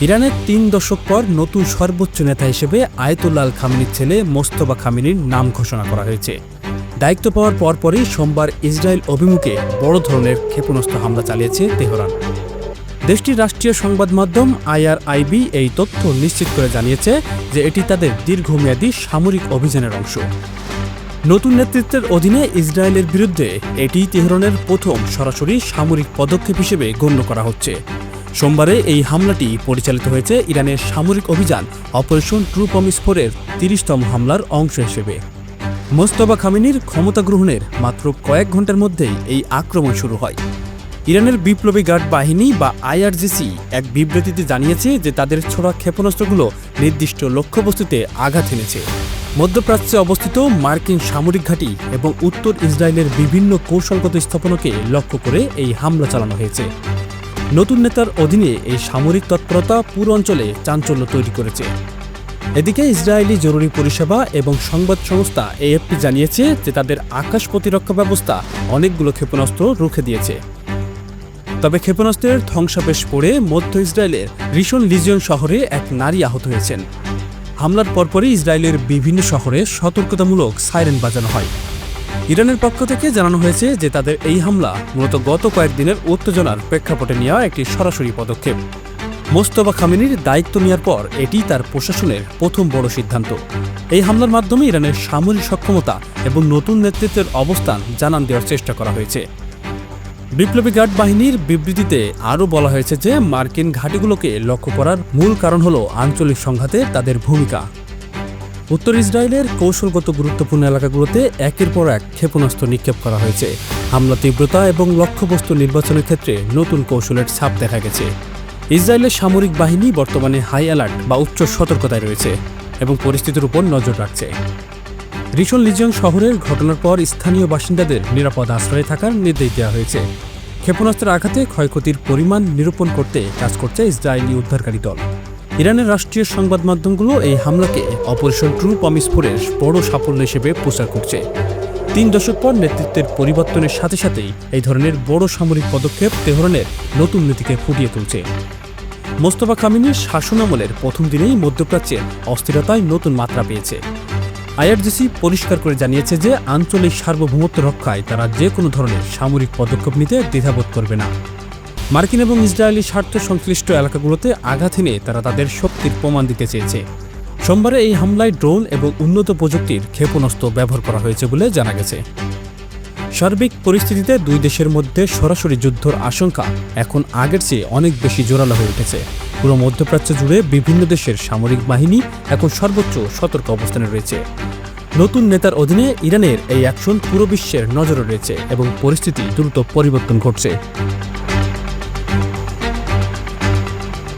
ইরানের ৩ দশক পর নতুন সর্বোচ্চ নেতা হিসেবে আয়াতুল্লাহ আল খামেনির ছেলে মোস্তফা খামেনির নাম ঘোষণা করা হয়েছে। দায়িত্ব পাওয়ার পরপরই সোমবার ইসরায়েল অভিমুখে বড় ধরনের ক্ষেপণাস্ত্র হামলা চালিয়েছে তেহরান। দেশটির রাষ্ট্রীয় সংবাদ মাধ্যম IRIB এই তথ্য নিশ্চিত করে জানিয়েছে যে এটি তাদের দীর্ঘমেয়াদী সামরিক অভিযানের অংশ। নতুন নেতৃত্বের অধীনে ইসরায়েলের বিরুদ্ধে এটি তেহরানের প্রথম সরাসরি সামরিক পদক্ষেপ হিসেবে গণ্য করা হচ্ছে। সোমবারে এই হামলাটি পরিচালিত হয়েছে ইরানের সামরিক অভিযান অপারেশন ট্রু প্রমিস 4-এর 30তম হামলার অংশ হিসেবে। মোস্তফা খামেনির ক্ষমতা গ্রহণের মাত্র কয়েক ঘন্টার মধ্যেই এই আক্রমণ শুরু হয়। ইরানের বিপ্লবী গার্ড বাহিনী বা IRGC এক বিবৃতিতে জানিয়েছে যে তাদের ছোড়া ক্ষেপণাস্ত্রগুলো নির্দিষ্ট লক্ষ্যবস্তুতে আঘাত এনেছে। মধ্যপ্রাচ্যে অবস্থিত মার্কিন সামরিক ঘাঁটি এবং উত্তর ইসরায়েলের বিভিন্ন কৌশলগত স্থাপনাকে লক্ষ্য করে এই হামলা চালানো হয়েছে। নতুন নেতার অধীনে এই সামরিক তৎপরতা পুরো অঞ্চলে চাঞ্চল্য তৈরি করেছে। এদিকে ইসরায়েলি জরুরি পরিষেবা এবং সংবাদ সংস্থা AFP জানিয়েছে যে তাদের আকাশ প্রতিরক্ষা ব্যবস্থা অনেকগুলো ক্ষেপণাস্ত্র রুখে দিয়েছে। তবে ক্ষেপণাস্ত্রের ধ্বংসাবশেষ পড়ে মধ্য ইসরায়েলের রিশন লিজিয়ন শহরে এক নারী আহত হয়েছেন। হামলার পরপরই ইসরায়েলের বিভিন্ন শহরে সতর্কতামূলক সাইরেন বাজানো হয়। ইরানের পক্ষ থেকে জানানো হয়েছে যে তাদের এই হামলা মূলত গত কয়েকদিনের উত্তেজনার প্রেক্ষাপটে নেওয়া একটি সরাসরি পদক্ষেপ। মোস্তফা খামেনির দায়িত্ব নেওয়ার পর এটি তার প্রশাসনের প্রথম বড় সিদ্ধান্ত। এই হামলার মাধ্যমে ইরানের সামরিক সক্ষমতা এবং নতুন নেতৃত্বের অবস্থান জানান দেওয়ার চেষ্টা করা হয়েছে। বিপ্লবী গার্ড বাহিনীর বিবৃতিতে আরও বলা হয়েছে যে মার্কিন ঘাঁটিগুলোকে লক্ষ্য করার মূল কারণ হল আঞ্চলিক সংঘাতে তাদের ভূমিকা। উত্তর ইসরায়েলের কৌশলগত গুরুত্বপূর্ণ এলাকাগুলোতে একের পর এক ক্ষেপণাস্ত্র নিক্ষেপ করা হয়েছে। হামলা তীব্রতা এবং লক্ষ্যবস্তু নির্বাচনের ক্ষেত্রে নতুন কৌশলের ছাপ দেখা গেছে। ইসরায়েলের সামরিক বাহিনী বর্তমানে হাই অ্যালার্ট বা উচ্চ সতর্কতায় রয়েছে এবং পরিস্থিতির উপর নজর রাখছে। রিশন লিজিয়ন শহরের ঘটনার পর স্থানীয় বাসিন্দাদের নিরাপদ আশ্রয়ে থাকার নির্দেশ দেওয়া হয়েছে। ক্ষেপণাস্ত্রের আঘাতে ক্ষয়ক্ষতির পরিমাণ নিরূপণ করতে কাজ করছে ইসরায়েলি উদ্ধারকারী দল। ইরানের রাষ্ট্রীয় সংবাদ মাধ্যমগুলো এই হামলাকে অপারেশন ট্রু প্রমিস 4-এর বড় সাফল্য হিসেবে প্রচার করছে। 3 দশক পর নেতৃত্বের পরিবর্তনের সাথে সাথেই এই ধরনের বড় সামরিক পদক্ষেপ তেহরানের নতুন নীতিকে ফুটিয়ে তুলছে। মোস্তফা খামেনির শাসনামলের প্রথম দিনেই মধ্যপ্রাচ্যের অস্থিরতায় নতুন মাত্রা পেয়েছে। IRGC পরিষ্কার করে জানিয়েছে যে আঞ্চলিক সার্বভৌমত্ব রক্ষায় তারা যে কোনো ধরনের সামরিক পদক্ষেপ নিতে দ্বিধাবোধ করবে না। মার্কিন এবং ইসরায়েলি স্বার্থ সংশ্লিষ্ট এলাকাগুলোতে আঘাত এনে তারা তাদের শক্তির প্রমাণ দিতে চেয়েছে। সোমবারে এই হামলায় ড্রোন এবং উন্নত প্রযুক্তির ক্ষেপণাস্ত্র ব্যবহার করা হয়েছে বলে জানা গেছে। সার্বিক পরিস্থিতিতে দুই দেশের মধ্যে সরাসরি যুদ্ধের আশঙ্কা এখন আগের চেয়ে অনেক বেশি জোরালো হয়ে উঠেছে। পুরো মধ্যপ্রাচ্য জুড়ে বিভিন্ন দেশের সামরিক বাহিনী এখন সর্বোচ্চ সতর্ক অবস্থানে রয়েছে। নতুন নেতার অধীনে ইরানের এই অ্যাকশন পুরো বিশ্বের নজরে রয়েছে এবং পরিস্থিতি দ্রুত পরিবর্তন ঘটছে।